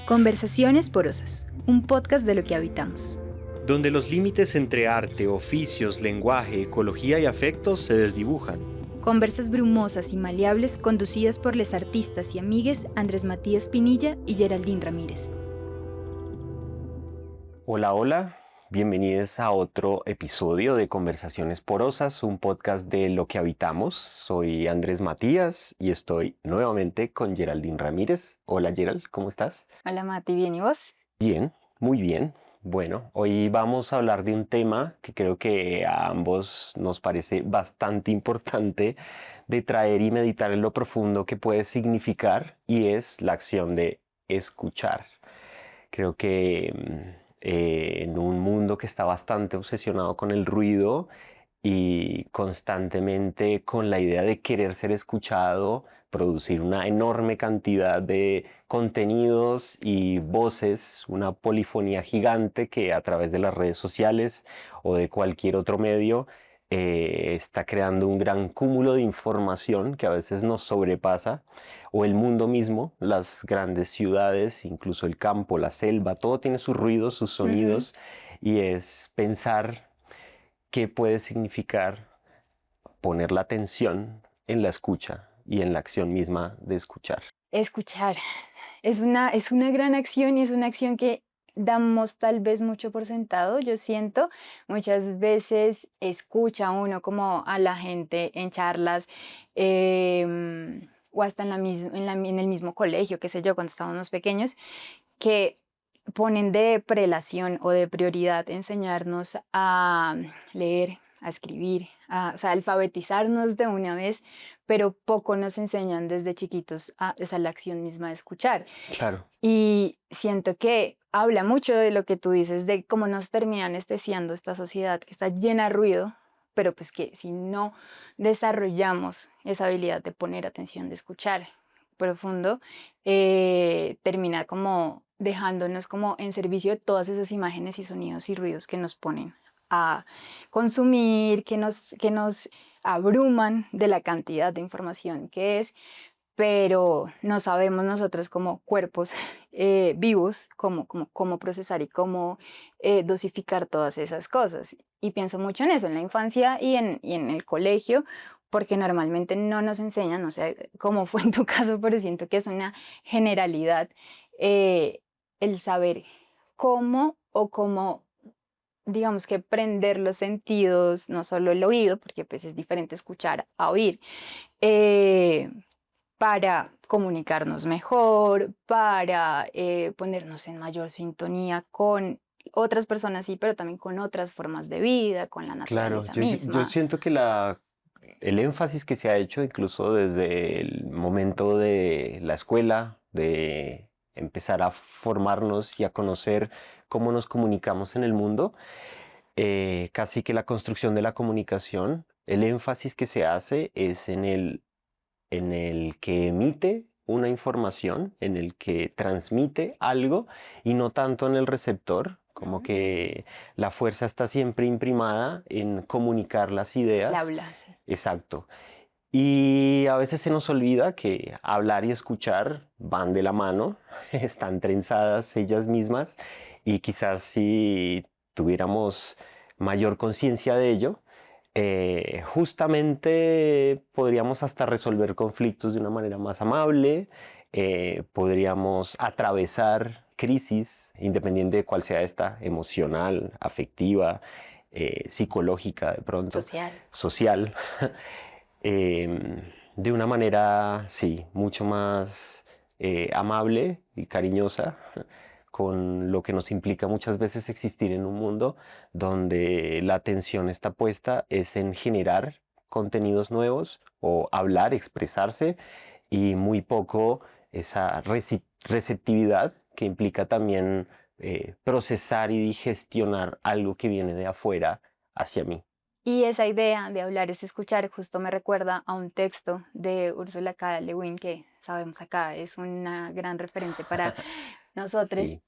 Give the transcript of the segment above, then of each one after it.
Conversaciones porosas, un podcast de lo que habitamos. Donde los límites entre arte, oficios, lenguaje, ecología y afectos se desdibujan. Conversas brumosas y maleables conducidas por les artistas y amigues Andrés Matías Pinilla y Geraldine Ramírez. Hola, hola, bienvenidos a otro episodio de Conversaciones Porosas, un podcast de lo que habitamos. Soy Andrés Matías y estoy nuevamente con Geraldine Ramírez. Hola Gerald, ¿cómo estás? Hola Mati, ¿bien y vos? Bien, muy bien. Bueno, hoy vamos a hablar de un tema que creo que a ambos nos parece bastante importante de traer y meditar en lo profundo que puede significar, y es la acción de escuchar. Creo que en un mundo que está bastante obsesionado con el ruido y constantemente con la idea de querer ser escuchado, producir una enorme cantidad de contenidos y voces, una polifonía gigante que a través de las redes sociales o de cualquier otro medio está creando un gran cúmulo de información que a veces nos sobrepasa, o el mundo mismo, las grandes ciudades, incluso el campo, la selva, todo tiene sus ruidos, sus sonidos, y es pensar qué puede significar poner la atención en la escucha y en la acción misma de escuchar. Escuchar es una gran acción y es una acción que damos tal vez mucho por sentado. Yo siento muchas veces escucha uno como a la gente en charlas o hasta en el mismo colegio, qué sé yo, cuando estábamos pequeños, que ponen de prelación o de prioridad enseñarnos a leer, a escribir, o sea, alfabetizarnos de una vez, pero poco nos enseñan desde chiquitos o sea, la acción misma de escuchar. Claro. Y siento que habla mucho de lo que tú dices, de cómo nos termina anestesiando esta sociedad que está llena de ruido, pero pues que si no desarrollamos esa habilidad de poner atención, de escuchar profundo, termina como dejándonos como en servicio de todas esas imágenes y sonidos y ruidos que nos ponen a consumir, que nos abruman de la cantidad de información que es, pero no sabemos nosotros como cuerpos vivos cómo procesar y cómo dosificar todas esas cosas. Y pienso mucho en eso, en la infancia y en el colegio, porque normalmente no nos enseñan, no sé cómo fue en tu caso, pero siento que es una generalidad eh, el saber cómo, digamos que prender los sentidos, no solo el oído, porque pues es diferente escuchar a oír. eh, para comunicarnos mejor, para ponernos en mayor sintonía con otras personas, sí, pero también con otras formas de vida, con la Claro, naturaleza yo misma. siento que el énfasis que se ha hecho incluso desde el momento de la escuela, de empezar a formarnos y a conocer cómo nos comunicamos en el mundo, casi que la construcción de la comunicación, el énfasis que se hace es en el que emite una información, en el que transmite algo, y no tanto en el receptor, como que la fuerza está siempre imprimada en comunicar las El ideas. habla, sí. Exacto. Y a veces se nos olvida que hablar y escuchar van de la mano, están trenzadas ellas mismas, y quizás si tuviéramos mayor conciencia de ello, justamente podríamos hasta resolver conflictos de una manera más amable, podríamos atravesar crisis, independiente de cuál sea esta, emocional, afectiva, psicológica de pronto, Social. social, de una manera, sí, mucho más amable y cariñosa, con lo que nos implica muchas veces existir en un mundo donde la atención está puesta es en generar contenidos nuevos o hablar, expresarse, y muy poco esa receptividad que implica también procesar y digestionar algo que viene de afuera hacia mí. Y esa idea de hablar es escuchar, justo me recuerda a un texto de Ursula K. Le Guin, que sabemos acá es una gran referente para nosotros, Sí,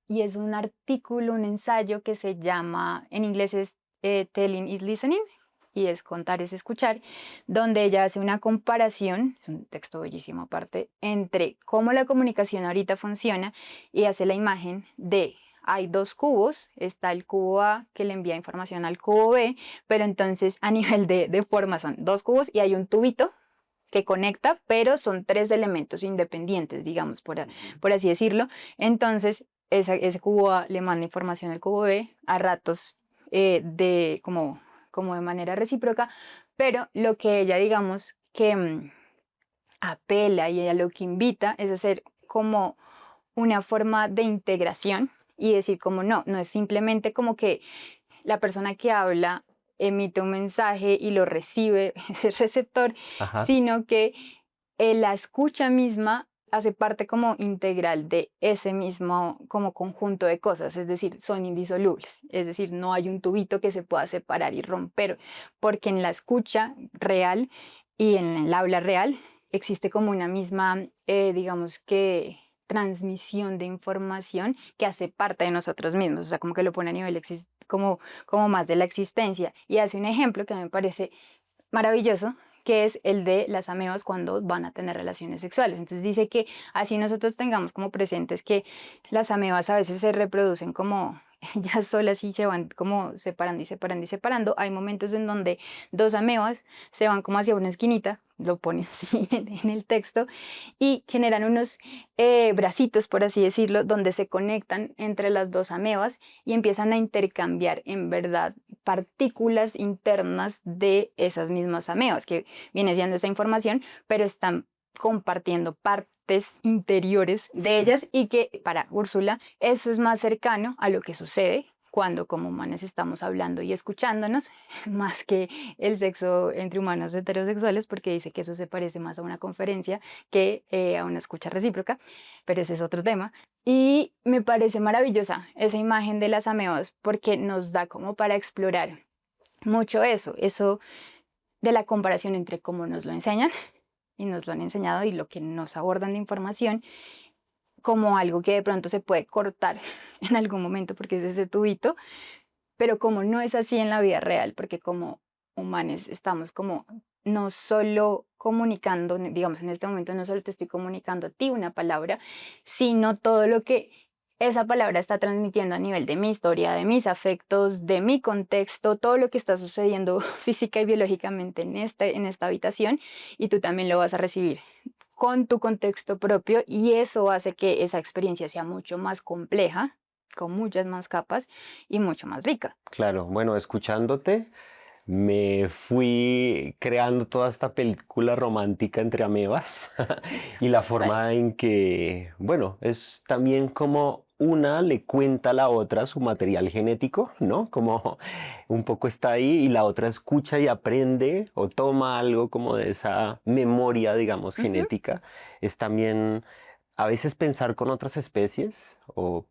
y es un artículo, un ensayo que se llama, en inglés es Telling is Listening, y es Contar es escuchar, donde ella hace una comparación, es un texto bellísimo aparte, entre cómo la comunicación ahorita funciona y hace la imagen de hay dos cubos, está el cubo A que le envía información al cubo B, pero entonces a nivel de forma son dos cubos y hay un tubito que conecta, pero son tres elementos independientes, digamos, por así decirlo. Entonces, ese cubo A le manda información al cubo B a ratos como de manera recíproca, pero lo que ella, digamos, que apela y a lo que invita es hacer como una forma de integración y decir como no es simplemente como que la persona que habla emite un mensaje y lo recibe ese receptor, Ajá. sino que la escucha misma hace parte como integral de ese mismo como conjunto de cosas, es decir, son indisolubles, es decir, no hay un tubito que se pueda separar y romper, porque en la escucha real y en el habla real existe como una misma, digamos que transmisión de información que hace parte de nosotros mismos, o sea, como que lo pone a nivel como más de la existencia. Y hace un ejemplo que me parece maravilloso, que es el de las amebas cuando van a tener relaciones sexuales. Entonces dice que así nosotros tengamos como presentes que las amebas a veces se reproducen como ellas solas y se van como separando y separando y separando. Hay momentos en donde dos amebas se van como hacia una esquinita, lo pone así en el texto, y generan unos bracitos, por así decirlo, donde se conectan entre las dos amebas y empiezan a intercambiar en verdad partículas internas de esas mismas amebas, que viene siendo esa información, pero están compartiendo partes interiores de ellas y que para Úrsula eso es más cercano a lo que sucede cuando como humanos estamos hablando y escuchándonos, más que el sexo entre humanos heterosexuales, porque dice que eso se parece más a una conferencia que a una escucha recíproca, pero ese es otro tema. Y me parece maravillosa esa imagen de las amebas porque nos da como para explorar mucho eso de la comparación entre cómo nos lo enseñan y nos lo han enseñado y lo que nos abordan de información como algo que de pronto se puede cortar en algún momento porque es ese tubito, pero como no es así en la vida real, porque como humanos estamos como no solo comunicando, digamos en este momento no solo te estoy comunicando a ti una palabra, sino todo lo que esa palabra está transmitiendo a nivel de mi historia, de mis afectos, de mi contexto, todo lo que está sucediendo física y biológicamente en esta habitación y tú también lo vas a recibir con tu contexto propio y eso hace que esa experiencia sea mucho más compleja, con muchas más capas y mucho más rica. Claro, bueno, escuchándote, me fui creando toda esta película romántica entre amebas y la Total. forma en que, bueno, es también como una le cuenta a la otra su material genético, ¿no? Como un poco está ahí y la otra escucha y aprende o toma algo como de esa memoria, digamos, Ujú. genética. Es también a veces pensar con otras especies o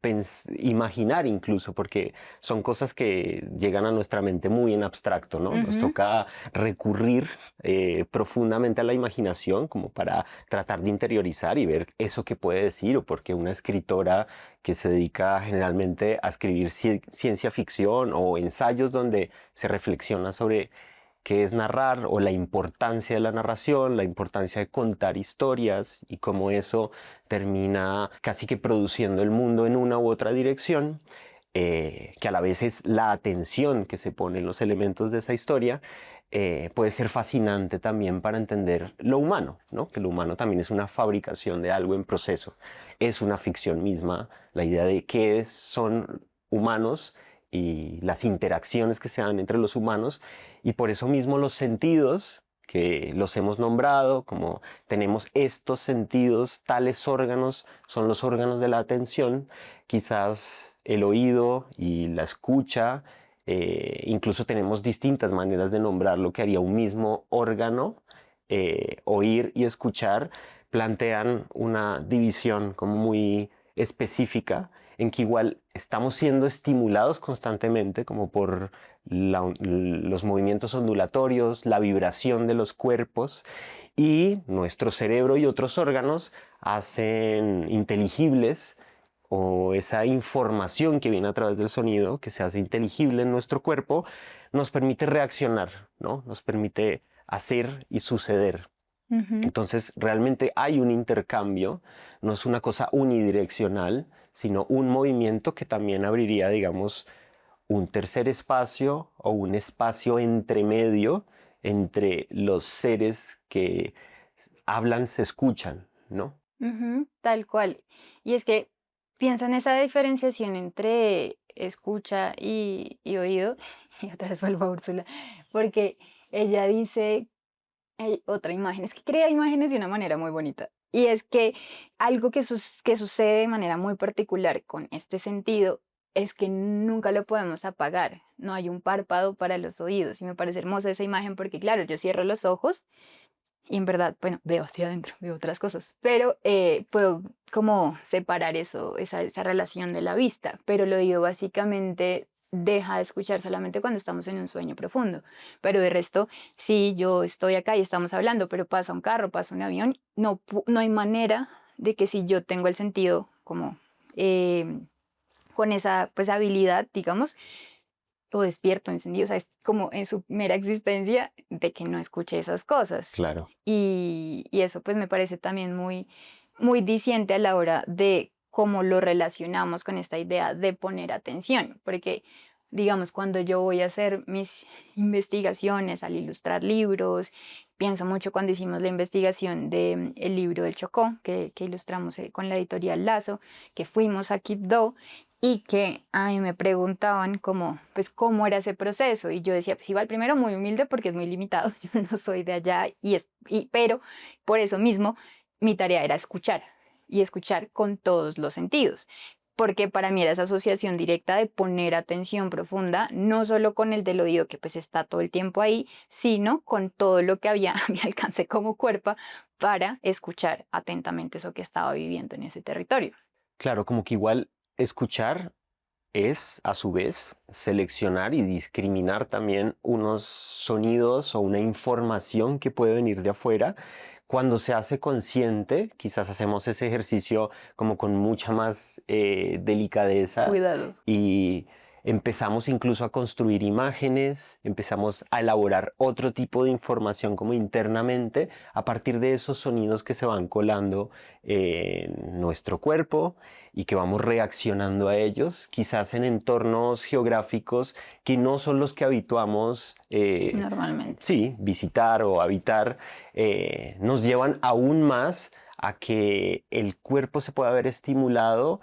imaginar incluso, porque son cosas que llegan a nuestra mente muy en abstracto, ¿no? Nos Ujú. toca recurrir profundamente a la imaginación como para tratar de interiorizar y ver eso que puede decir, o porque una escritora que se dedica generalmente a escribir ciencia ficción o ensayos donde se reflexiona sobre qué es narrar o la importancia de la narración, la importancia de contar historias y cómo eso termina casi que produciendo el mundo en una u otra dirección, que a la vez es la atención que se pone en los elementos de esa historia, puede ser fascinante también para entender lo humano, ¿no? Que lo humano también es una fabricación de algo en proceso, es una ficción misma, la idea de son humanos y las interacciones que se dan entre los humanos, y por eso mismo los sentidos que los hemos nombrado, como tenemos estos sentidos, tales órganos son los órganos de la atención, quizás el oído y la escucha, incluso tenemos distintas maneras de nombrar lo que haría un mismo órgano, oír y escuchar, plantean una división como muy específica en que igual estamos siendo estimulados constantemente como por los movimientos ondulatorios, la vibración de los cuerpos, y nuestro cerebro y otros órganos hacen inteligibles o esa información que viene a través del sonido, que se hace inteligible en nuestro cuerpo, nos permite reaccionar, ¿no? Nos permite hacer y suceder. Ujú, Entonces, realmente hay un intercambio, no es una cosa unidireccional, sino un movimiento que también abriría, digamos, un tercer espacio o un espacio entre medio entre los seres que hablan, se escuchan, ¿no? ujú, tal cual. Y es que pienso en esa diferenciación entre escucha y oído, y otra vez vuelvo a Úrsula, porque ella dice, hay otra imagen, es que crea imágenes de una manera muy bonita. Y es que algo que sucede de manera muy particular con este sentido es que nunca lo podemos apagar. No hay un párpado para los oídos. Y me parece hermosa esa imagen porque, claro, yo cierro los ojos y en verdad, bueno, veo hacia adentro, veo otras cosas, pero puedo como separar eso, esa relación de la vista, pero el oído básicamente deja de escuchar solamente cuando estamos en un sueño profundo, pero de resto, si yo estoy acá y estamos hablando, pero pasa un carro, pasa un avión, no hay manera de que si yo tengo el sentido como con esa pues habilidad, digamos, o despierto, encendido, o sea, es como en su mera existencia de que no escuche esas cosas. Claro. Y eso pues me parece también muy diciente a la hora de cómo lo relacionamos con esta idea de poner atención, porque digamos, cuando yo voy a hacer mis investigaciones, al ilustrar libros, pienso mucho cuando hicimos la investigación del el libro del Chocó, que ilustramos con la editorial Lazo, que fuimos a Quibdó y que a mí me preguntaban cómo, pues, cómo era ese proceso. Y yo decía, pues igual primero muy humilde porque es muy limitado, yo no soy de allá, pero por eso mismo mi tarea era escuchar y escuchar con todos los sentidos. Porque para mí era esa asociación directa de poner atención profunda, no solo con el del oído que pues está todo el tiempo ahí, sino con todo lo que había a mi alcance como cuerpo para escuchar atentamente eso que estaba viviendo en ese territorio. Claro, como que igual escuchar es, a su vez, seleccionar y discriminar también unos sonidos o una información que puede venir de afuera. Cuando se hace consciente, quizás hacemos ese ejercicio como con mucha más delicadeza Cuidado. y empezamos incluso a construir imágenes, empezamos a elaborar otro tipo de información como internamente a partir de esos sonidos que se van colando en nuestro cuerpo y que vamos reaccionando a ellos, quizás en entornos geográficos que no son los que habituamos, Normalmente. sí, visitar o habitar, nos llevan aún más a que el cuerpo se pueda ver estimulado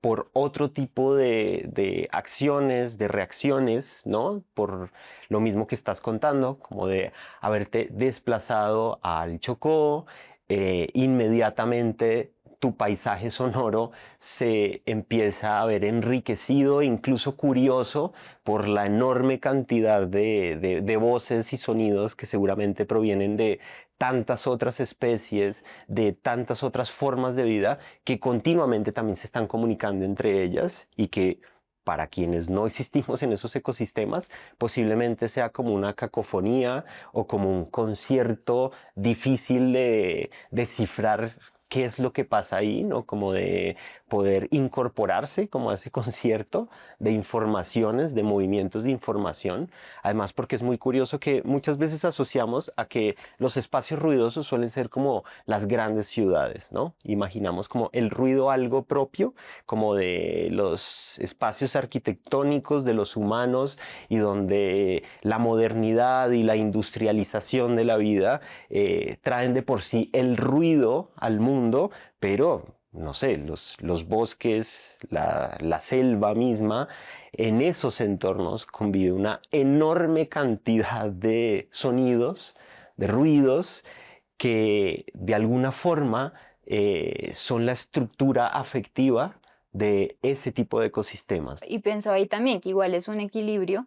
por otro tipo de acciones, de reacciones, ¿no? Por lo mismo que estás contando, como de haberte desplazado al Chocó, inmediatamente tu paisaje sonoro se empieza a ver enriquecido, incluso curioso, por la enorme cantidad de voces y sonidos que seguramente provienen de tantas otras especies, de tantas otras formas de vida que continuamente también se están comunicando entre ellas y que para quienes no existimos en esos ecosistemas, posiblemente sea como una cacofonía o como un concierto difícil de descifrar qué es lo que pasa ahí, ¿no? Como de poder incorporarse como a ese concierto de informaciones, de movimientos de información. Además, porque es muy curioso que muchas veces asociamos a que los espacios ruidosos suelen ser como las grandes ciudades, ¿no? Imaginamos como el ruido algo propio, como de los espacios arquitectónicos de los humanos y donde la modernidad y la industrialización de la vida traen de por sí el ruido al mundo, pero no sé, los bosques, la selva misma, en esos entornos convive una enorme cantidad de sonidos, de ruidos, que de alguna forma son la estructura afectiva de ese tipo de ecosistemas. Y pensaba ahí también que igual es un equilibrio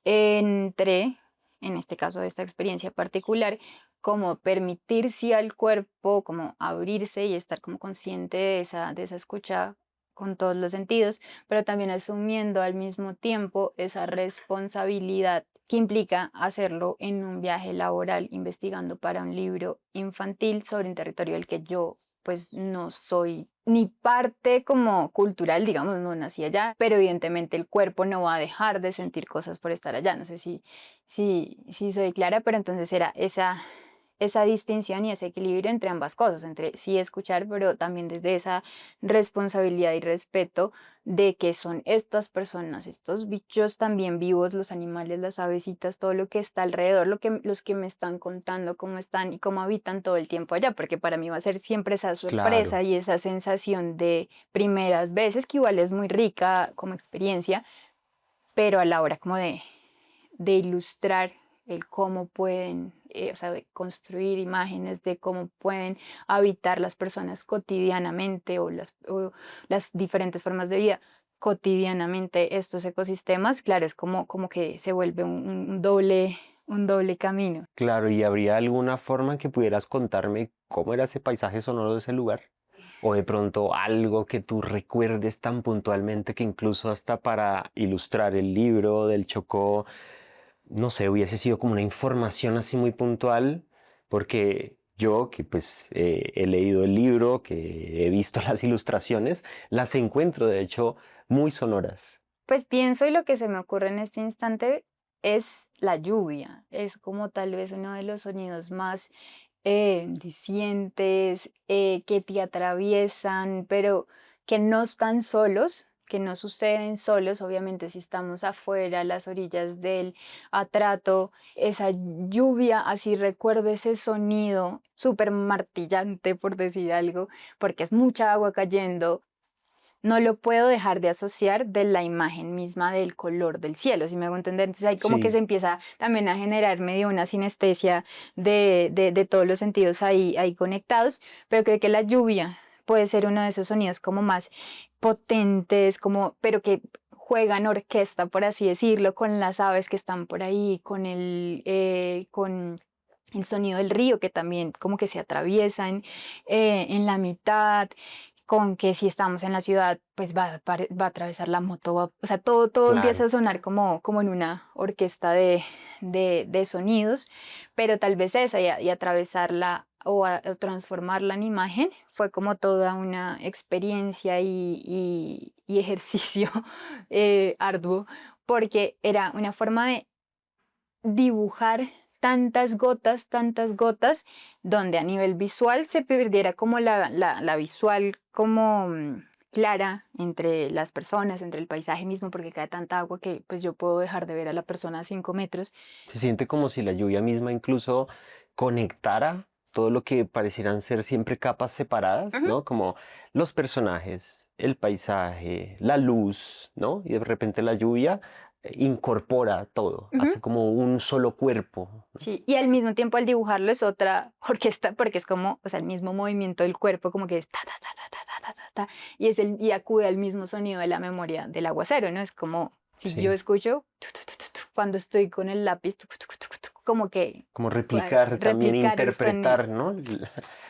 entre, en este caso de esta experiencia particular, como permitirse al cuerpo, como abrirse y estar como consciente de esa escucha con todos los sentidos, pero también asumiendo al mismo tiempo esa responsabilidad que implica hacerlo en un viaje laboral, investigando para un libro infantil sobre un territorio del que yo pues no soy ni parte como cultural, digamos, no nací allá, pero evidentemente el cuerpo no va a dejar de sentir cosas por estar allá. No sé si soy clara, pero entonces era esa distinción y ese equilibrio entre ambas cosas, entre sí escuchar, pero también desde esa responsabilidad y respeto de que son estas personas, estos bichos también vivos, los animales, las avecitas, todo lo que está alrededor, los que me están contando cómo están y cómo habitan todo el tiempo allá, porque para mí va a ser siempre esa sorpresa Claro. y esa sensación de primeras veces, que igual es muy rica como experiencia, pero a la hora como de ilustrar el cómo pueden, o sea, de construir imágenes de cómo pueden habitar las personas cotidianamente o las diferentes formas de vida cotidianamente estos ecosistemas, claro, es como que se vuelve un doble camino. Claro, ¿y habría alguna forma que pudieras contarme cómo era ese paisaje sonoro de ese lugar? O de pronto algo que tú recuerdes tan puntualmente que incluso hasta para ilustrar el libro del Chocó, no sé, hubiese sido como una información así muy puntual, porque yo que pues he leído el libro, que he visto las ilustraciones, las encuentro de hecho muy sonoras. Pues pienso y lo que se me ocurre en este instante es la lluvia. Es como tal vez uno de los sonidos más dicientes, que te atraviesan, pero que no están solos, que no suceden solos. Obviamente, si estamos afuera, a las orillas del atrato, esa lluvia, así recuerdo ese sonido súper martillante, por decir algo, porque es mucha agua cayendo, no lo puedo dejar de asociar de la imagen misma del color del cielo, si me hago entender. Entonces ahí como que se Sí, empieza también a generar medio una sinestesia de todos los sentidos ahí conectados, pero creo que la lluvia puede ser uno de esos sonidos como más potentes, como, pero que juegan orquesta, por así decirlo, con las aves que están por ahí, con el sonido del río que también como que se atraviesan en la mitad, con que si estamos en la ciudad, pues va a atravesar la moto, o sea, todo empieza claro. a sonar como en una orquesta de sonidos, pero tal vez esa y atravesarla o transformarla en imagen fue como toda una experiencia y ejercicio arduo, porque era una forma de dibujar tantas gotas, donde a nivel visual se perdiera como la visual como clara entre las personas, entre el paisaje mismo, porque cae tanta agua que pues yo puedo dejar de ver a la persona a 5 metros. Se siente como si la lluvia misma incluso conectara todo lo que parecieran ser siempre capas separadas, Ujú. ¿no? Como los personajes, el paisaje, la luz, ¿no? Y de repente la lluvia incorpora todo, Ujú. hace como un solo cuerpo. Sí, y al mismo tiempo al dibujarlo es otra orquesta, porque es como, o sea, el mismo movimiento del cuerpo, como que es ta, ta, ta, ta, ta, ta, ta, ta, ta, y acude al mismo sonido de la memoria del aguacero, ¿no? Es como si yo Sí, escucho cuando estoy con el lápiz, como que como replicar, también replicar el sonido, interpretar, ¿no?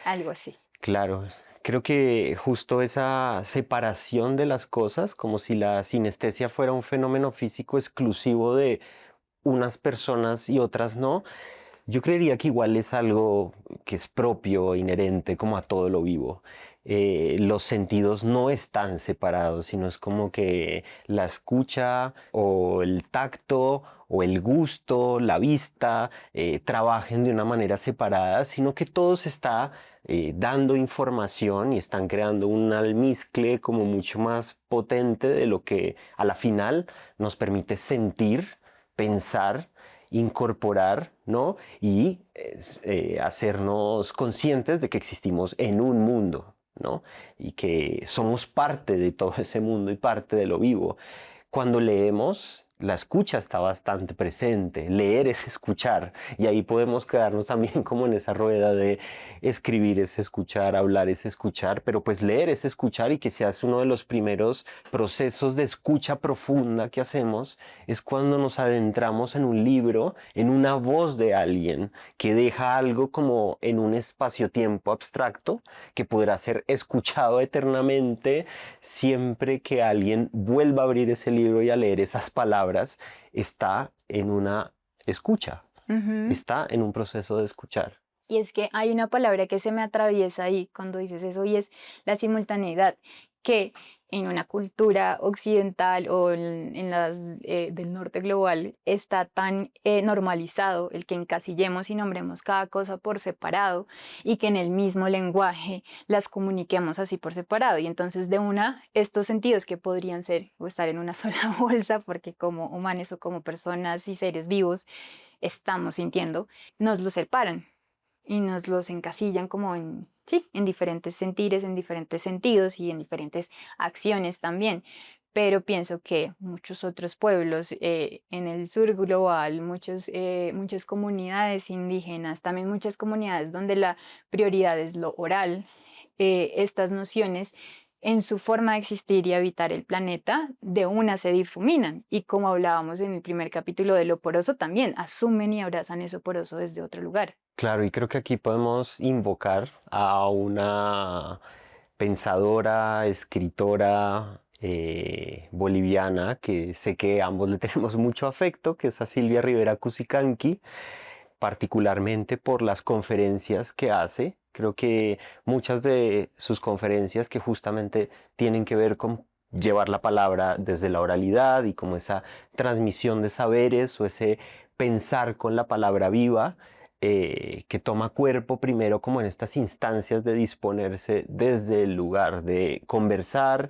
algo así. Claro, creo que justo esa separación de las cosas, como si la sinestesia fuera un fenómeno físico exclusivo de unas personas y otras no, yo creería que igual es algo que es propio, inherente, como a todo lo vivo. Los sentidos no están separados, sino es como que la escucha o el tacto o el gusto, la vista, trabajen de una manera separada, sino que todo se está dando información y están creando un almizcle como mucho más potente de lo que a la final nos permite sentir, pensar, incorporar, ¿no? Y hacernos conscientes de que existimos en un mundo, ¿no? Y que somos parte de todo ese mundo y parte de lo vivo. Cuando leemos, la escucha está bastante presente, leer es escuchar, y ahí podemos quedarnos también como en esa rueda de escribir es escuchar, hablar es escuchar, pero pues leer es escuchar, y que se hace uno de los primeros procesos de escucha profunda que hacemos es cuando nos adentramos en un libro, en una voz de alguien que deja algo como en un espacio-tiempo abstracto que podrá ser escuchado eternamente siempre que alguien vuelva a abrir ese libro y a leer esas palabras. Está en una escucha, Ujú. está en un proceso de escuchar. Y es que hay una palabra que se me atraviesa ahí cuando dices eso y es la simultaneidad, que en una cultura occidental o en las del norte global está tan normalizado el que encasillemos y nombremos cada cosa por separado y que en el mismo lenguaje las comuniquemos así por separado. Y entonces de una, estos sentidos que podrían ser o estar en una sola bolsa, porque como humanos o como personas y seres vivos estamos sintiendo, nos los separan y nos los encasillan como en, sí, en diferentes sentires, en diferentes sentidos y en diferentes acciones también. Pero pienso que muchos otros pueblos en el sur global, muchas comunidades indígenas, también muchas comunidades donde la prioridad es lo oral, estas nociones en su forma de existir y habitar el planeta, de una se difuminan. Y como hablábamos en el primer capítulo de lo poroso, también asumen y abrazan eso poroso desde otro lugar. Claro, y creo que aquí podemos invocar a una pensadora, escritora boliviana, que sé que ambos le tenemos mucho afecto, que es a Silvia Rivera Cusicanqui, particularmente por las conferencias que hace. Creo que muchas de sus conferencias que justamente tienen que ver con llevar la palabra desde la oralidad y como esa transmisión de saberes o ese pensar con la palabra viva, que toma cuerpo primero como en estas instancias de disponerse desde el lugar de conversar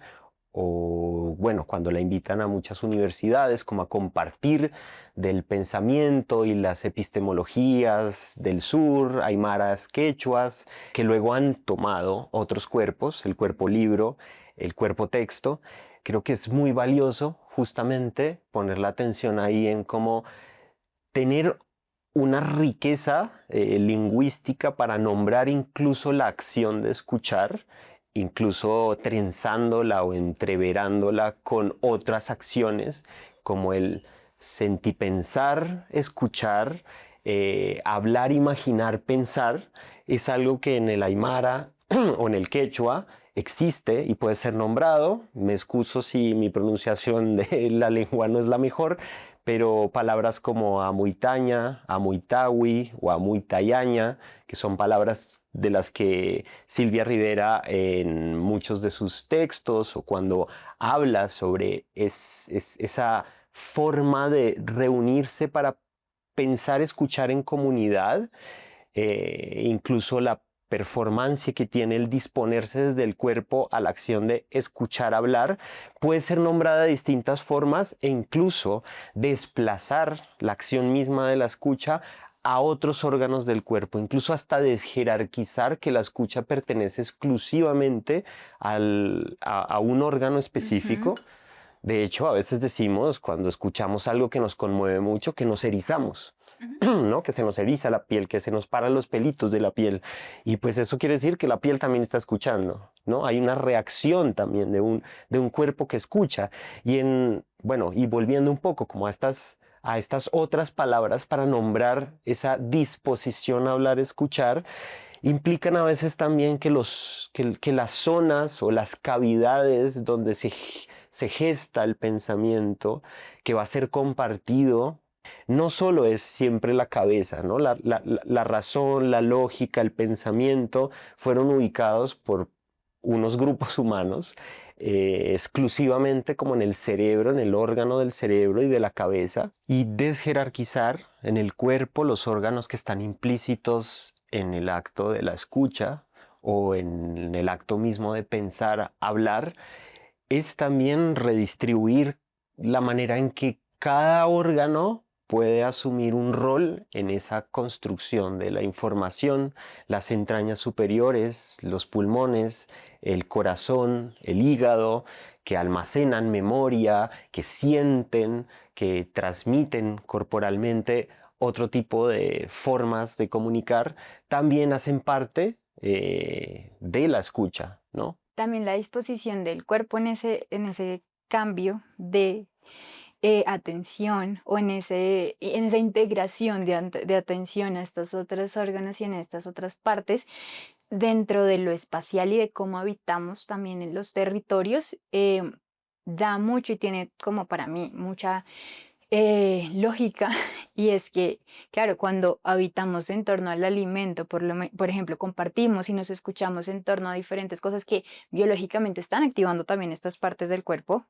o bueno, cuando la invitan a muchas universidades como a compartir del pensamiento y las epistemologías del sur, aymaras, quechuas, que luego han tomado otros cuerpos, el cuerpo libro, el cuerpo texto. Creo que es muy valioso justamente poner la atención ahí en cómo tener una riqueza lingüística para nombrar incluso la acción de escuchar, incluso trenzándola o entreverándola con otras acciones como el sentipensar, escuchar, hablar, imaginar, pensar, es algo que en el aymara o en el quechua existe y puede ser nombrado. Me excuso si mi pronunciación de la lengua no es la mejor, pero palabras como amuitaña, amuitawi o amuitayaña, que son palabras de las que Silvia Rivera en muchos de sus textos o cuando habla sobre esa forma de reunirse para pensar, escuchar en comunidad, incluso la performance que tiene el disponerse desde el cuerpo a la acción de escuchar hablar, puede ser nombrada de distintas formas e incluso desplazar la acción misma de la escucha a otros órganos del cuerpo, incluso hasta desjerarquizar que la escucha pertenece exclusivamente a un órgano específico. Ujú. De hecho, a veces decimos, cuando escuchamos algo que nos conmueve mucho, que nos erizamos. Ujú. ¿No? Que se nos eriza la piel, que se nos paran los pelitos de la piel. Y pues eso quiere decir que la piel también está escuchando, ¿no? Hay una reacción también de un cuerpo que escucha. Y bueno, y volviendo un poco como a estas otras palabras para nombrar esa disposición a hablar, escuchar, implican a veces también que las zonas o las cavidades donde se gesta el pensamiento que va a ser compartido no solo es siempre la cabeza, ¿no? La razón, la lógica, el pensamiento fueron ubicados por unos grupos humanos exclusivamente como en el cerebro, en el órgano del cerebro y de la cabeza, y desjerarquizar en el cuerpo los órganos que están implícitos en el acto de la escucha o en el acto mismo de pensar, hablar, es también redistribuir la manera en que cada órgano puede asumir un rol en esa construcción de la información, las entrañas superiores, los pulmones, el corazón, el hígado, que almacenan memoria, que sienten, que transmiten corporalmente otro tipo de formas de comunicar, también hacen parte de la escucha, ¿no? También la disposición del cuerpo en ese cambio de atención o en esa integración de atención a estos otros órganos y en estas otras partes dentro de lo espacial y de cómo habitamos también en los territorios, da mucho y tiene como para mí mucha lógica y es que, claro, cuando habitamos en torno al alimento, por ejemplo, compartimos y nos escuchamos en torno a diferentes cosas que biológicamente están activando también estas partes del cuerpo,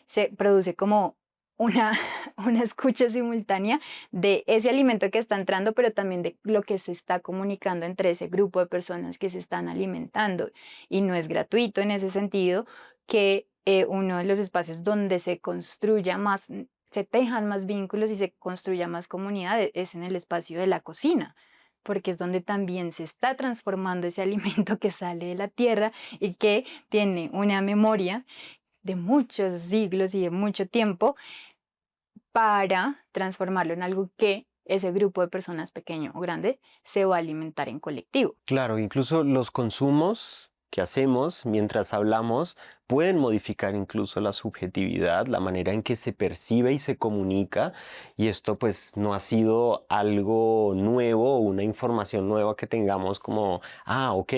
se produce como una, una escucha simultánea de ese alimento que está entrando, pero también de lo que se está comunicando entre ese grupo de personas que se están alimentando. Y no es gratuito en ese sentido que uno de los espacios donde se construya más, se tejan más vínculos y se construya más comunidad es en el espacio de la cocina, porque es donde también se está transformando ese alimento que sale de la tierra y que tiene una memoria de muchos siglos y de mucho tiempo para transformarlo en algo que ese grupo de personas, pequeño o grande, se va a alimentar en colectivo. Claro, incluso los consumos que hacemos mientras hablamos pueden modificar incluso la subjetividad, la manera en que se percibe y se comunica, y esto pues no ha sido algo nuevo o una información nueva que tengamos como, ok,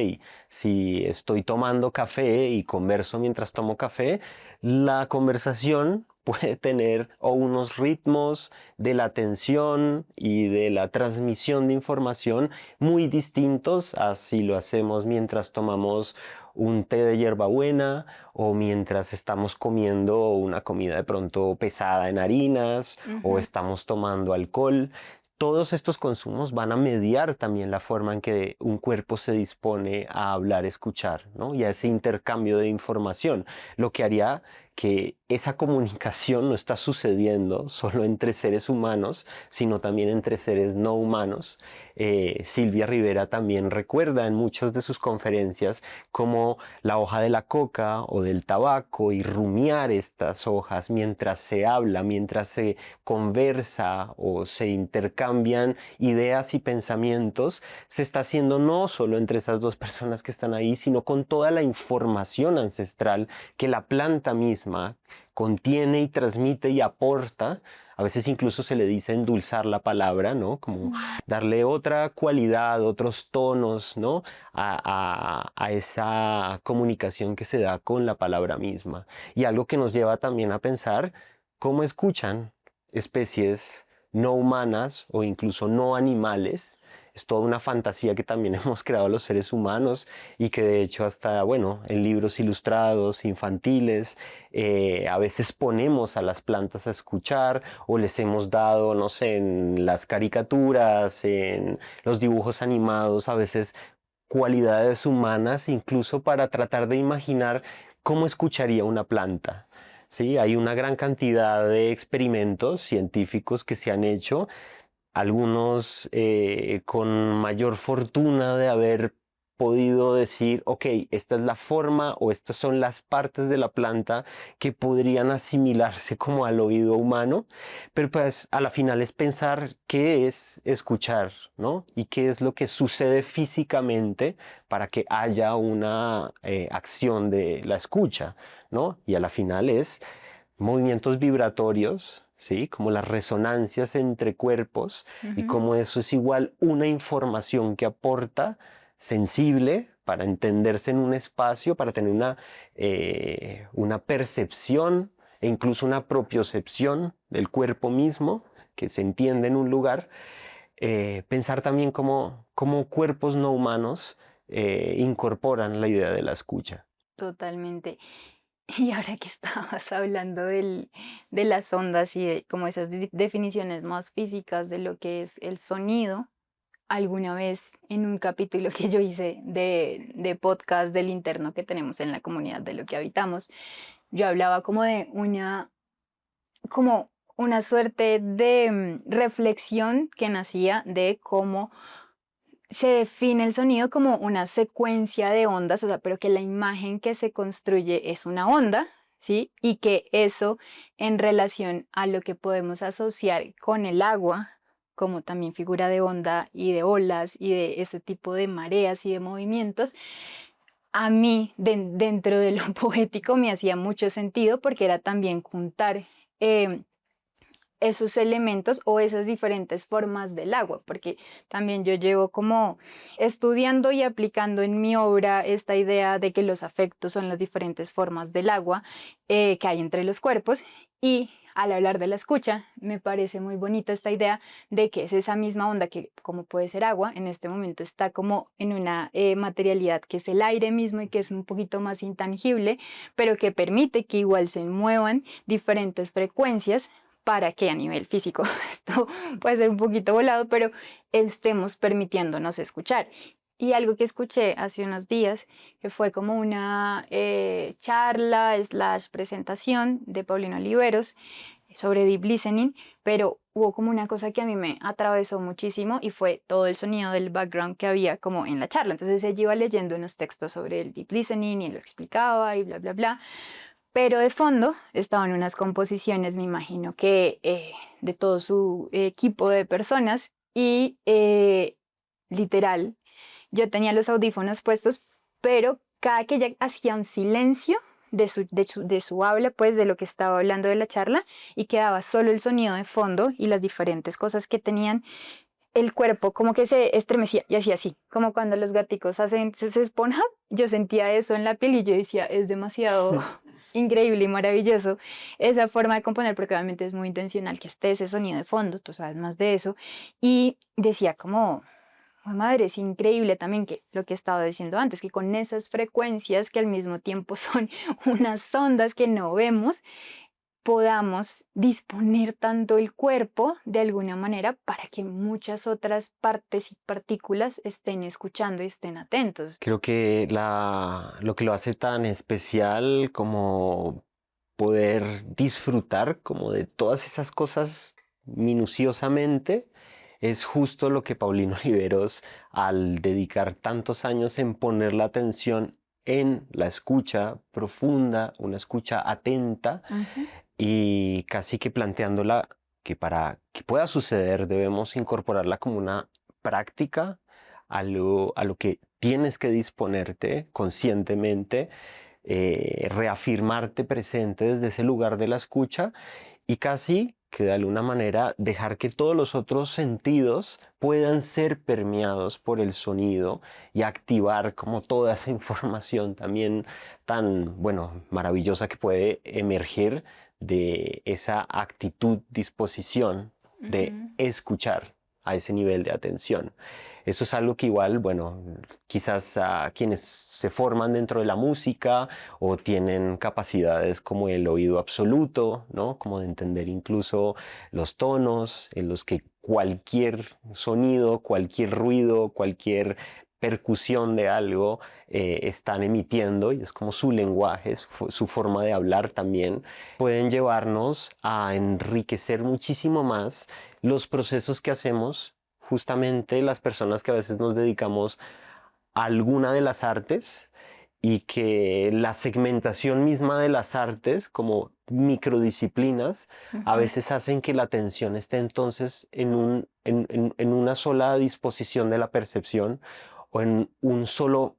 si estoy tomando café y converso mientras tomo café, la conversación puede tener o unos ritmos de la atención y de la transmisión de información muy distintos a si lo hacemos mientras tomamos un té de hierbabuena o mientras estamos comiendo una comida de pronto pesada en harinas o Ujú. estamos tomando alcohol. Todos estos consumos van a mediar también la forma en que un cuerpo se dispone a hablar, escuchar, ¿no? Y a ese intercambio de información, lo que haría que esa comunicación no está sucediendo solo entre seres humanos, sino también entre seres no humanos. Silvia Rivera también recuerda en muchas de sus conferencias cómo la hoja de la coca o del tabaco y rumiar estas hojas mientras se habla, mientras se conversa o se intercambian ideas y pensamientos, se está haciendo no solo entre esas dos personas que están ahí, sino con toda la información ancestral que la planta misma contiene y transmite y aporta. A veces incluso se le dice endulzar la palabra, ¿no? Como Mm. darle otra cualidad, otros tonos, ¿no? A esa comunicación que se da con la palabra misma. Y algo que nos lleva también a pensar cómo escuchan especies no humanas o incluso no animales. Es toda una fantasía que también hemos creado los seres humanos y que de hecho hasta, bueno, en libros ilustrados, infantiles, a veces ponemos a las plantas a escuchar o les hemos dado, no sé, en las caricaturas, en los dibujos animados, a veces cualidades humanas incluso para tratar de imaginar cómo escucharía una planta. Sí, hay una gran cantidad de experimentos científicos que se han hecho, algunos con mayor fortuna de haber podido decir, ok, esta es la forma o estas son las partes de la planta que podrían asimilarse como al oído humano, pero pues a la final es pensar qué es escuchar, ¿no? Y qué es lo que sucede físicamente para que haya una acción de la escucha, ¿no? Y a la final es movimientos vibratorios, ¿sí? Como las resonancias entre cuerpos y Ujú. cómo eso es igual una información que aporta sensible para entenderse en un espacio, para tener una percepción e incluso una propiocepción del cuerpo mismo que se entiende en un lugar. Pensar también cómo cuerpos no humanos incorporan la idea de la escucha. Totalmente. Y ahora que estabas hablando de las ondas y de como esas definiciones más físicas de lo que es el sonido, alguna vez en un capítulo que yo hice de podcast del interno que tenemos en la comunidad de lo que habitamos, yo hablaba como una suerte de reflexión que nacía de cómo se define el sonido como una secuencia de ondas, o sea, pero que la imagen que se construye es una onda, ¿sí? Y que eso en relación a lo que podemos asociar con el agua, como también figura de onda y de olas y de ese tipo de mareas y de movimientos, a mí dentro de lo poético me hacía mucho sentido porque era también juntar em, esos elementos o esas diferentes formas del agua, porque también yo llevo como estudiando y aplicando en mi obra esta idea de que los afectos son las diferentes formas del agua que hay entre los cuerpos y al hablar de la escucha, me parece muy bonita esta idea de que es esa misma onda que, como puede ser agua, en este momento está como en una materialidad que es el aire mismo y que es un poquito más intangible, pero que permite que igual se muevan diferentes frecuencias para que a nivel físico, esto puede ser un poquito volado, pero estemos permitiéndonos escuchar. Y algo que escuché hace unos días, que fue como una charla slash presentación de Paulino Oliveros sobre deep listening, pero hubo como una cosa que a mí me atravesó muchísimo y fue todo el sonido del background que había como en la charla. Entonces ella iba leyendo unos textos sobre el deep listening y lo explicaba y bla, bla, bla. Pero de fondo estaban unas composiciones, me imagino que de todo su equipo de personas y literal, yo tenía los audífonos puestos, pero cada que ella hacía un silencio de su habla, pues de lo que estaba hablando de la charla, y quedaba solo el sonido de fondo y las diferentes cosas que tenían, el cuerpo como que se estremecía y hacía así, como cuando los gaticos hacen, se esponjan. Yo sentía eso en la piel y yo decía, es demasiado increíble y maravilloso esa forma de componer, porque obviamente es muy intencional que esté ese sonido de fondo, tú sabes más de eso, y decía como... "Jue madre, es increíble también que lo que estaba diciendo antes, que con esas frecuencias que al mismo tiempo son unas ondas que no vemos, podamos disponer tanto el cuerpo de alguna manera para que muchas otras partes y partículas estén escuchando y estén atentos". Creo que lo que lo hace tan especial como poder disfrutar como de todas esas cosas minuciosamente es justo lo que Paulino Oliveros, al dedicar tantos años en poner la atención en la escucha profunda, una escucha atenta Ujú, y casi que planteándola que para que pueda suceder debemos incorporarla como una práctica a lo que tienes que disponerte conscientemente, reafirmarte presente desde ese lugar de la escucha y casi que de alguna manera dejar que todos los otros sentidos puedan ser permeados por el sonido y activar como toda esa información también tan, bueno, maravillosa que puede emerger de esa actitud, disposición de ujú. escuchar a ese nivel de atención. Eso es algo que igual, bueno, quizás a quienes se forman dentro de la música o tienen capacidades como el oído absoluto, ¿no? Como de entender incluso los tonos en los que cualquier sonido, cualquier ruido, cualquier percusión de algo están emitiendo y es como su lenguaje, su forma de hablar también, pueden llevarnos a enriquecer muchísimo más los procesos que hacemos justamente las personas que a veces nos dedicamos a alguna de las artes y que la segmentación misma de las artes como microdisciplinas a Ujú. veces hacen que la atención esté entonces en una sola disposición de la percepción o en un solo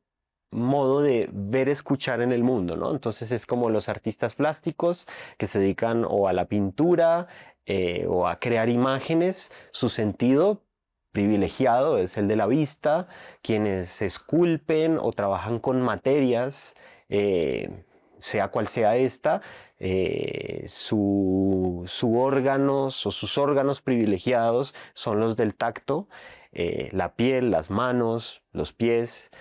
modo de ver, escuchar en el mundo, ¿no? Entonces es como los artistas plásticos que se dedican o a la pintura o a crear imágenes, su sentido privilegiado es el de la vista, quienes esculpen o trabajan con materias, sea cual sea esta, su órganos o sus órganos privilegiados son los del tacto, la piel, las manos, los pies.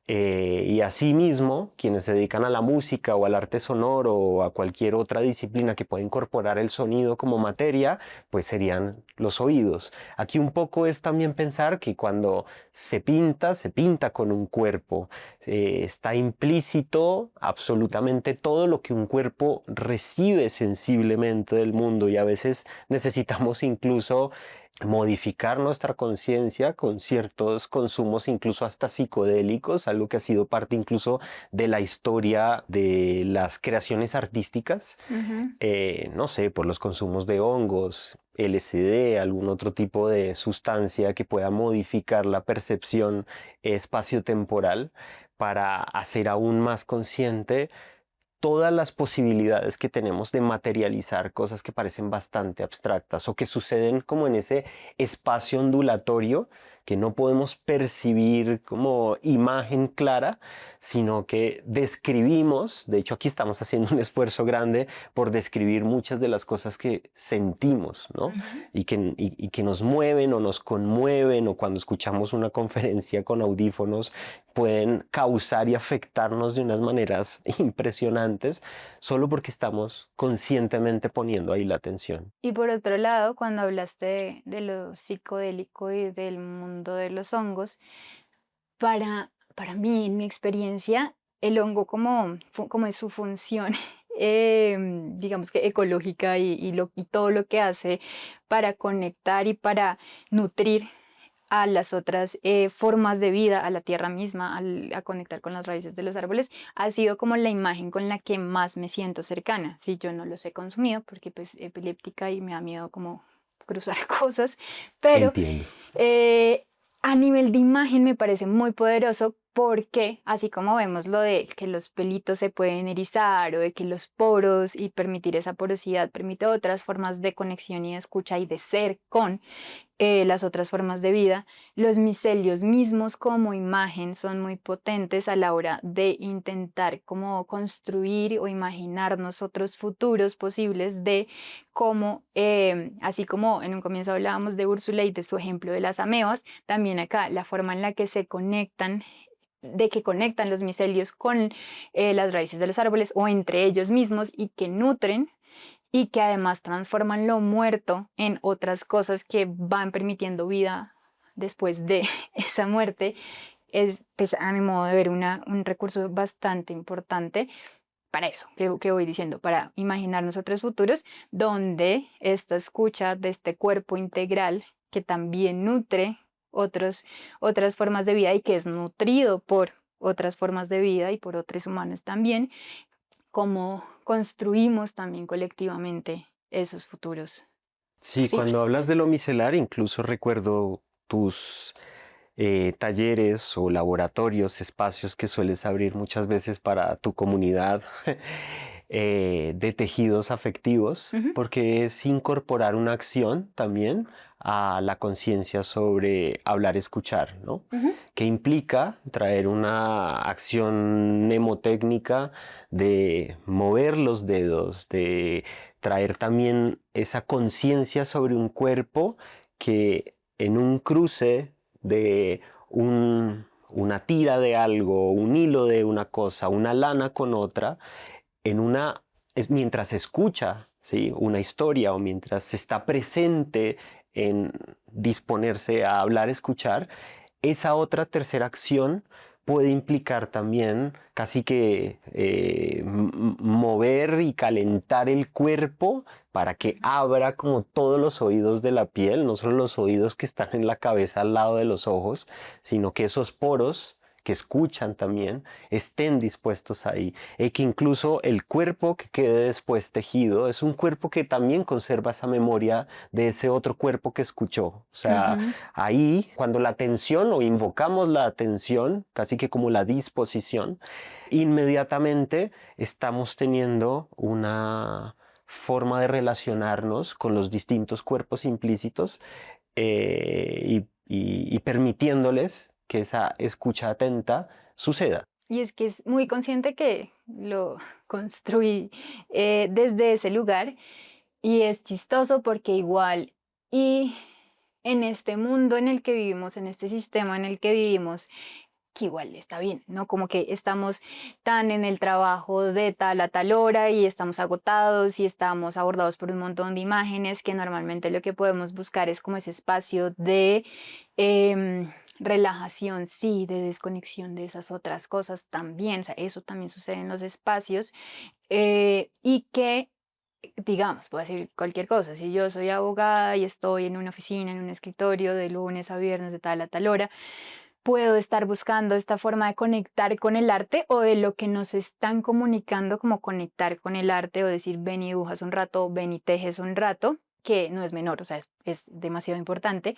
Y asimismo, quienes se dedican a la música o al arte sonoro o a cualquier otra disciplina que pueda incorporar el sonido como materia, pues serían los oídos. Aquí un poco es también pensar que cuando se pinta con un cuerpo. Está implícito absolutamente todo lo que un cuerpo recibe sensiblemente del mundo y a veces necesitamos incluso modificar nuestra conciencia con ciertos consumos incluso hasta psicodélicos, algo que ha sido parte incluso de la historia de las creaciones artísticas, Ujú. no sé, por los consumos de hongos, LSD, algún otro tipo de sustancia que pueda modificar la percepción espaciotemporal para hacer aún más consciente todas las posibilidades que tenemos de materializar cosas que parecen bastante abstractas o que suceden como en ese espacio ondulatorio que no podemos percibir como imagen clara, sino que describimos. De hecho, aquí estamos haciendo un esfuerzo grande por describir muchas de las cosas que sentimos, ¿no? Ujú. Y que nos mueven o nos conmueven, o cuando escuchamos una conferencia con audífonos pueden causar y afectarnos de unas maneras impresionantes, solo porque estamos conscientemente poniendo ahí la atención. Y por otro lado, cuando hablaste de lo psicodélico y del mundo de los hongos, para mí, en mi experiencia, el hongo como es su función, digamos que ecológica y todo lo que hace para conectar y para nutrir a las otras formas de vida, a la tierra misma, a conectar con las raíces de los árboles, ha sido como la imagen con la que más me siento cercana. Sí, yo no los he consumido porque pues epiléptica y me da miedo como cruzar cosas, pero Entiendo. eh, a nivel de imagen me parece muy poderoso porque así como vemos lo de que los pelitos se pueden erizar o de que los poros y permitir esa porosidad permite otras formas de conexión y de escucha y de ser con las otras formas de vida, los micelios mismos como imagen son muy potentes a la hora de intentar como construir o imaginarnos otros futuros posibles de cómo, así como en un comienzo hablábamos de Úrsula y de su ejemplo de las amebas, también acá la forma en la que se conectan de que conectan los micelios con las raíces de los árboles o entre ellos mismos y que nutren y que además transforman lo muerto en otras cosas que van permitiendo vida después de esa muerte, es, pues, a mi modo de ver, un recurso bastante importante para eso que voy diciendo, para imaginarnos otros futuros donde esta escucha de este cuerpo integral que también nutre otras formas de vida y que es nutrido por otras formas de vida y por otros humanos también, cómo construimos también colectivamente esos futuros Sí, cuando posibles. hablas de lo micelar, incluso recuerdo tus talleres o laboratorios, espacios que sueles abrir muchas veces para tu comunidad de tejidos afectivos, Ujú, porque es incorporar una acción también a la conciencia sobre hablar, escuchar, ¿no? ujú. Que implica traer una acción mnemotécnica de mover los dedos, de traer también esa conciencia sobre un cuerpo que en un cruce de una tira de algo, un hilo de una cosa, una lana con otra, mientras escucha, ¿sí?, una historia, o mientras está presente en disponerse a hablar, escuchar, esa otra tercera acción puede implicar también casi que mover y calentar el cuerpo para que abra como todos los oídos de la piel, no solo los oídos que están en la cabeza al lado de los ojos, sino que esos poros que escuchan también estén dispuestos ahí, y que incluso el cuerpo que quede después tejido es un cuerpo que también conserva esa memoria de ese otro cuerpo que escuchó. O sea, Ujú. ahí, cuando la atención o invocamos la atención, casi que como la disposición, inmediatamente estamos teniendo una forma de relacionarnos con los distintos cuerpos implícitos, y permitiéndoles que esa escucha atenta suceda. Y es que es muy consciente que lo construí desde ese lugar y es chistoso porque igual y en este mundo en el que vivimos, en este sistema en el que vivimos, que igual está bien, ¿no? Como que estamos tan en el trabajo de tal a tal hora y estamos agotados y estamos abordados por un montón de imágenes que normalmente lo que podemos buscar es como ese espacio de relajación, sí, de desconexión de esas otras cosas también, o sea, eso también sucede en los espacios y que digamos, puedo decir cualquier cosa. Si yo soy abogada y estoy en una oficina, en un escritorio de lunes a viernes de tal a tal hora, puedo estar buscando esta forma de conectar con el arte o de lo que nos están comunicando, como conectar con el arte o decir, ven y dibujas un rato, ven y tejes un rato, que no es menor, o sea, es demasiado importante,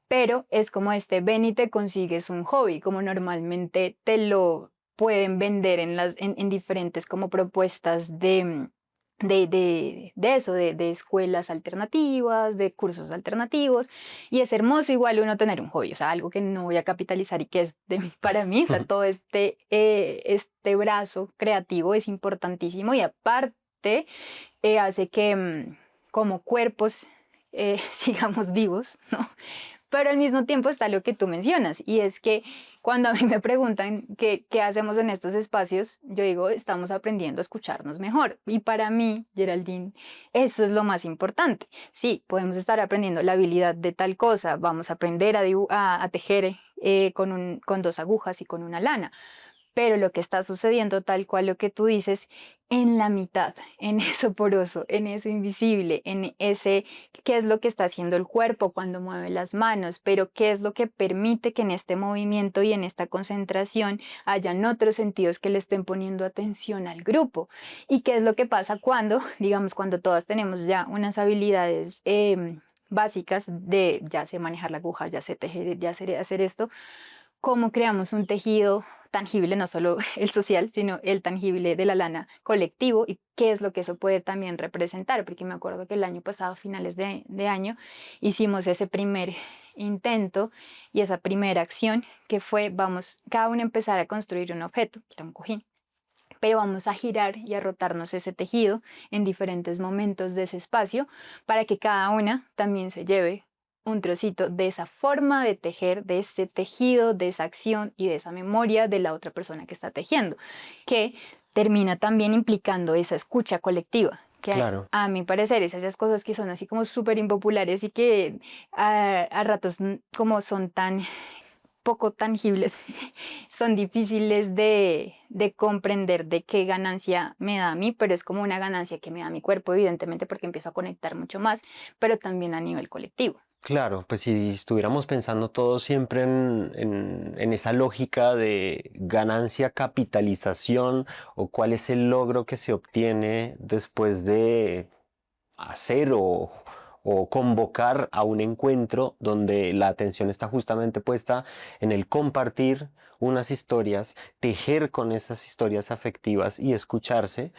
pero es como este, ven y te consigues un hobby, como normalmente te lo pueden vender en diferentes como propuestas de eso, de escuelas alternativas, de cursos alternativos, y es hermoso igual uno tener un hobby, o sea, algo que no voy a capitalizar y que es para mí, o sea, todo este brazo creativo es importantísimo y aparte hace que como cuerpos sigamos vivos, ¿no? Pero al mismo tiempo está lo que tú mencionas, y es que cuando a mí me preguntan qué hacemos en estos espacios, yo digo, estamos aprendiendo a escucharnos mejor. Y para mí, Geraldine, eso es lo más importante. Sí, podemos estar aprendiendo la habilidad de tal cosa, vamos a aprender a tejer con 2 agujas y con una lana, pero lo que está sucediendo tal cual lo que tú dices, en la mitad, en eso poroso, en eso invisible, en ese qué es lo que está haciendo el cuerpo cuando mueve las manos, pero qué es lo que permite que en este movimiento y en esta concentración hayan otros sentidos que le estén poniendo atención al grupo. Y qué es lo que pasa cuando, digamos, cuando todas tenemos ya unas habilidades básicas de ya sé manejar la aguja, ya sé tejer, ya sé hacer esto, cómo creamos un tejido tangible, no solo el social, sino el tangible de la lana colectivo, y qué es lo que eso puede también representar, porque me acuerdo que el año pasado, a finales de año, hicimos ese primer intento y esa primera acción que fue, vamos, cada uno empezar a construir un objeto, que era un cojín, pero vamos a girar y a rotarnos ese tejido en diferentes momentos de ese espacio para que cada una también se lleve un trocito de esa forma de tejer, de ese tejido, de esa acción y de esa memoria de la otra persona que está tejiendo, que termina también implicando esa escucha colectiva. Que Claro. a mi parecer es esas cosas que son así como súper impopulares y que a ratos como son tan poco tangibles, son difíciles de comprender de qué ganancia me da a mí, pero es como una ganancia que me da mi cuerpo, evidentemente, porque empiezo a conectar mucho más, pero también a nivel colectivo. Claro, pues si estuviéramos pensando todos siempre en esa lógica de ganancia, capitalización o cuál es el logro que se obtiene después de hacer o convocar a un encuentro donde la atención está justamente puesta en el compartir unas historias, tejer con esas historias afectivas y escucharse,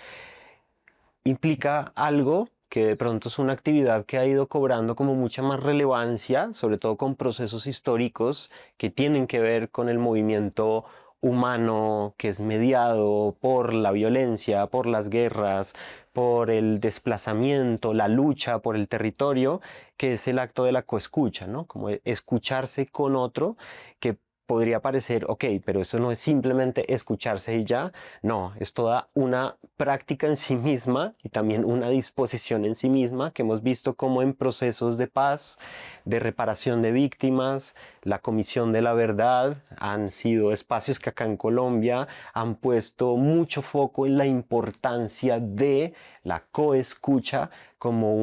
implica algo que de pronto es una actividad que ha ido cobrando como mucha más relevancia, sobre todo con procesos históricos que tienen que ver con el movimiento humano que es mediado por la violencia, por las guerras, por el desplazamiento, la lucha por el territorio, que es el acto de la coescucha, ¿no? Como escucharse con otro, que podría parecer, ok, pero eso no es simplemente escucharse y ya, no, es toda una práctica en sí misma y también una disposición en sí misma que hemos visto como en procesos de paz, de reparación de víctimas, la Comisión de la Verdad, han sido espacios que acá en Colombia han puesto mucho foco en la importancia de la coescucha como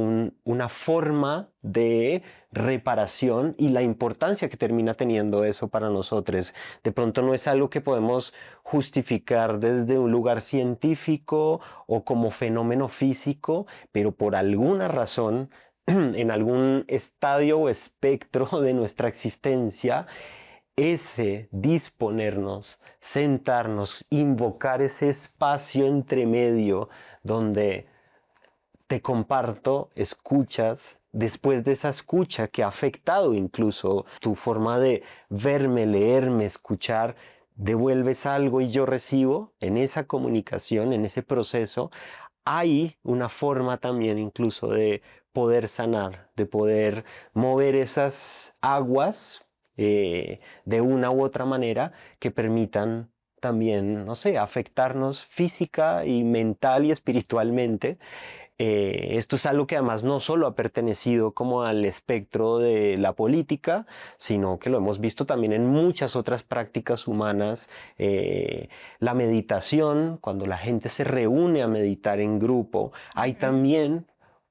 una forma de reparación y la importancia que termina teniendo eso para nosotros. De pronto no es algo que podemos justificar desde un lugar científico o como fenómeno físico, pero por alguna razón, en algún estadio o espectro de nuestra existencia, ese disponernos, sentarnos, invocar ese espacio entre medio donde te comparto, escuchas, después de esa escucha que ha afectado incluso tu forma de verme, leerme, escuchar, devuelves algo y yo recibo en esa comunicación, en ese proceso, hay una forma también incluso de poder sanar, de poder mover esas aguas de una u otra manera que permitan también, no sé, afectarnos física y mental y espiritualmente. Esto es algo que además no solo ha pertenecido como al espectro de la política, sino que lo hemos visto también en muchas otras prácticas humanas. La meditación, cuando la gente se reúne a meditar en grupo, hay también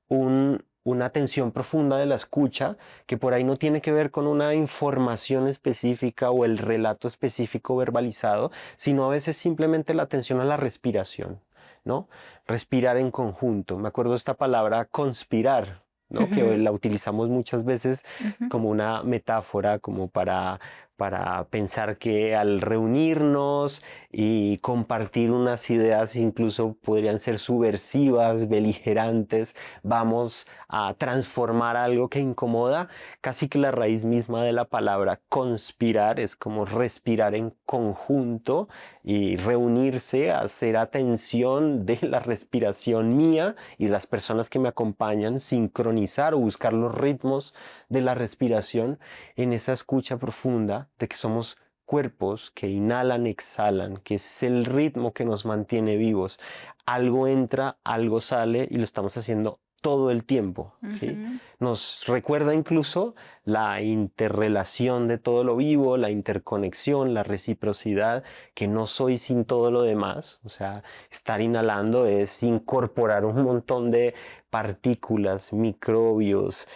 una atención profunda de la escucha que por ahí no tiene que ver con una información específica o el relato específico verbalizado, sino a veces simplemente la atención a la respiración, ¿no? Respirar en conjunto. Me acuerdo de esta palabra conspirar, ¿no? Que Ujú, la utilizamos muchas veces ujú. como una metáfora, como para para pensar que al reunirnos y compartir unas ideas incluso podrían ser subversivas, beligerantes, vamos a transformar algo que incomoda. Casi que la raíz misma de la palabra conspirar es como respirar en conjunto y reunirse, hacer atención de la respiración mía y de las personas que me acompañan, sincronizar o buscar los ritmos de la respiración en esa escucha profunda de que somos cuerpos que inhalan, exhalan, que es el ritmo que nos mantiene vivos. Algo entra, algo sale y lo estamos haciendo todo el tiempo, ¿sí? Ujú. Nos recuerda incluso la interrelación de todo lo vivo, la interconexión, la reciprocidad, que no soy sin todo lo demás. O sea, estar inhalando es incorporar un montón de partículas, microbios,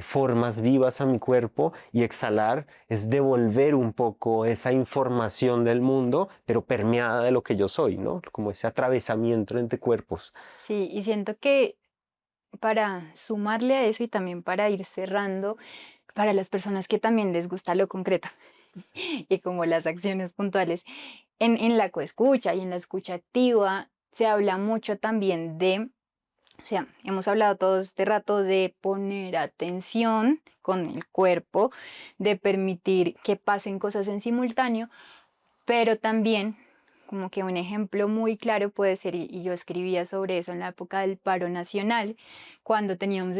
formas vivas a mi cuerpo, y exhalar es devolver un poco esa información del mundo, pero permeada de lo que yo soy, ¿no? Como ese atravesamiento entre cuerpos. Sí, y siento que para sumarle a eso y también para ir cerrando, para las personas que también les gusta lo concreto y como las acciones puntuales, en la coescucha y en la escucha activa se habla mucho también de, o sea, hemos hablado todo este rato de poner atención con el cuerpo, de permitir que pasen cosas en simultáneo, pero también como que un ejemplo muy claro puede ser, y yo escribía sobre eso en la época del paro nacional, cuando teníamos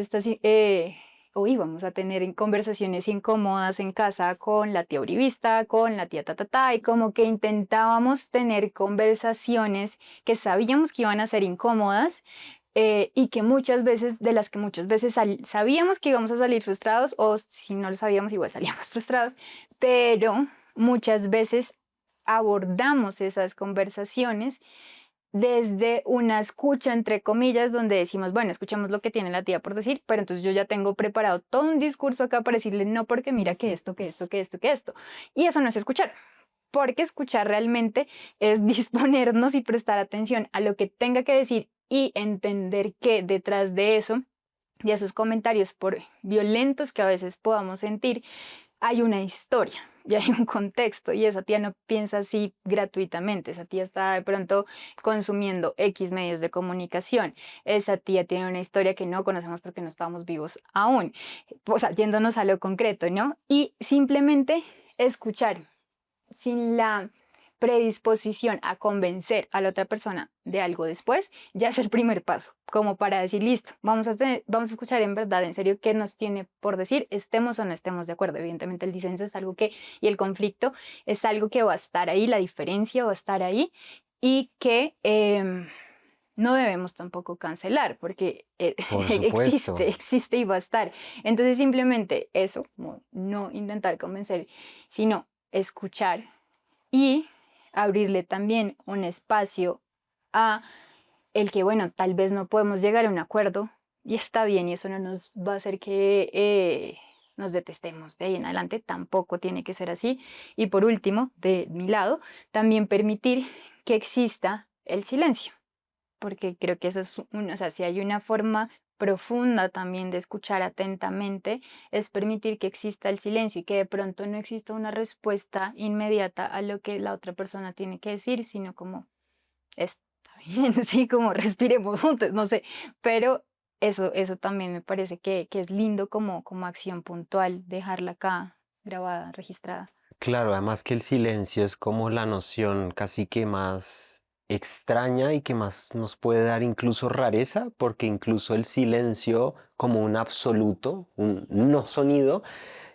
o íbamos a tener conversaciones incómodas en casa con la tía uribista, con la tía ta, y como que intentábamos tener conversaciones que sabíamos que iban a ser incómodas, y que muchas veces, de las que muchas veces sabíamos que íbamos a salir frustrados, o si no lo sabíamos, igual salíamos frustrados, pero muchas veces abordamos esas conversaciones desde una escucha, entre comillas, donde decimos, bueno, escuchamos lo que tiene la tía por decir, pero entonces yo ya tengo preparado todo un discurso acá para decirle, no, porque mira que esto, que esto, que esto, que esto. Y eso no es escuchar, porque escuchar realmente es disponernos y prestar atención a lo que tenga que decir y entender que detrás de eso, de esos comentarios, por violentos que a veces podamos sentir, hay una historia y hay un contexto, y esa tía no piensa así gratuitamente. Esa tía está de pronto consumiendo X medios de comunicación, esa tía tiene una historia que no conocemos porque no estamos vivos aún, o sea, yéndonos a lo concreto, ¿no? Y simplemente escuchar sin la predisposición a convencer a la otra persona de algo después, ya es el primer paso, como para decir, listo, vamos a escuchar en verdad, en serio, qué nos tiene por decir, estemos o no estemos de acuerdo. Evidentemente el disenso es algo que, y el conflicto es algo que va a estar ahí, la diferencia va a estar ahí, y que no debemos tampoco cancelar, porque Por supuesto. existe y va a estar. Entonces simplemente eso, como no intentar convencer, sino escuchar y abrirle también un espacio a el que, bueno, tal vez no podemos llegar a un acuerdo y está bien, y eso no nos va a hacer que nos detestemos de ahí en adelante, tampoco tiene que ser así. Y por último, de mi lado, también permitir que exista el silencio, porque creo que eso es o sea, si hay una forma profunda también de escuchar atentamente, es permitir que exista el silencio y que de pronto no exista una respuesta inmediata a lo que la otra persona tiene que decir, sino como, está bien, sí, como respiremos juntos, no sé, pero eso también me parece que es lindo como acción puntual, dejarla acá grabada, registrada. Claro, además que el silencio es como la noción casi que más extraña y que más nos puede dar incluso rareza, porque incluso el silencio como un absoluto, un no sonido,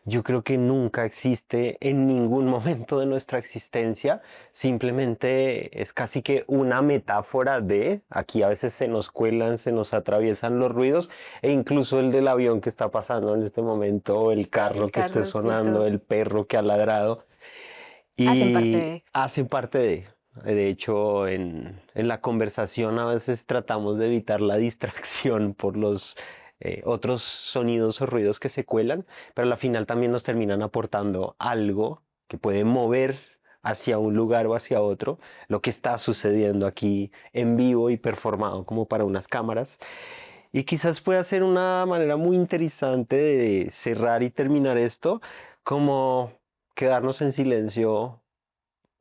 yo creo que nunca existe en ningún momento de nuestra existencia. Simplemente es casi que una metáfora de, aquí a veces se nos cuelan, se nos atraviesan los ruidos, e incluso el del avión que está pasando en este momento, el carro El que esté carro, sí, sonando, todo. el perro que ha ladrado, Hacen parte y de... hace parte de... De hecho, en la conversación a veces tratamos de evitar la distracción por los otros sonidos o ruidos que se cuelan, pero al final también nos terminan aportando algo que puede mover hacia un lugar o hacia otro lo que está sucediendo aquí en vivo y performado como para unas cámaras. Y quizás pueda ser una manera muy interesante de cerrar y terminar esto, como quedarnos en silencio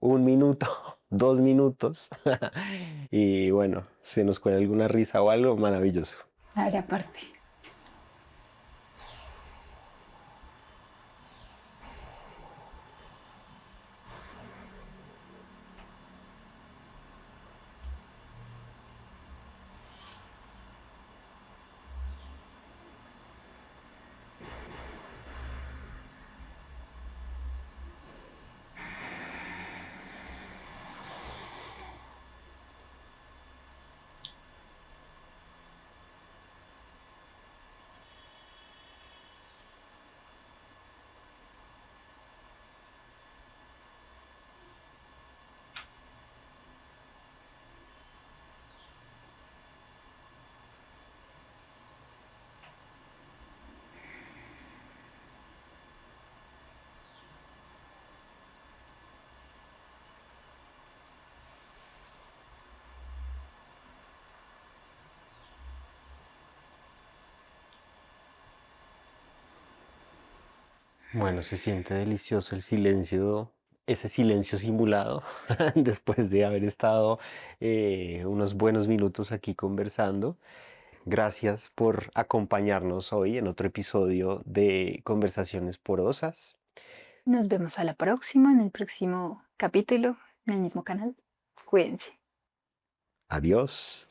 un minuto, 2 minutos. Y bueno, si nos cuela alguna risa o algo, maravilloso. Ahora aparte. Bueno, se siente delicioso el silencio, ese silencio simulado, después de haber estado unos buenos minutos aquí conversando. Gracias por acompañarnos hoy en otro episodio de Conversaciones Porosas. Nos vemos a la próxima, en el próximo capítulo, en el mismo canal. Cuídense. Adiós.